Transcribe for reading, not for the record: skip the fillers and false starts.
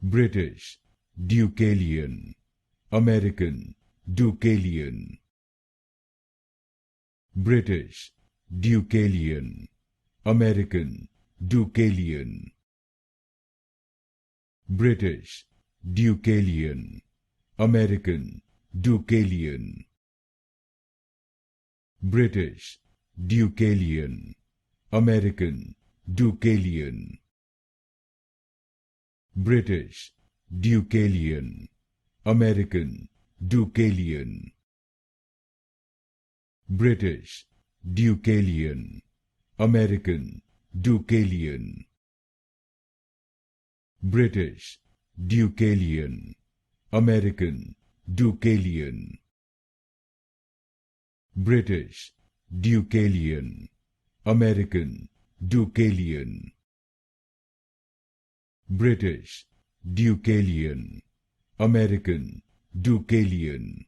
British Deucalion, American Deucalion. British Deucalion, American Deucalion. British Deucalion, American Deucalion. British Deucalion, American Deucalion. British Deucalion, American Deucalion. British Deucalion, American Deucalion. British Deucalion, American Deucalion. British Deucalion, American Deucalion. British Deucalion, American Deucalion.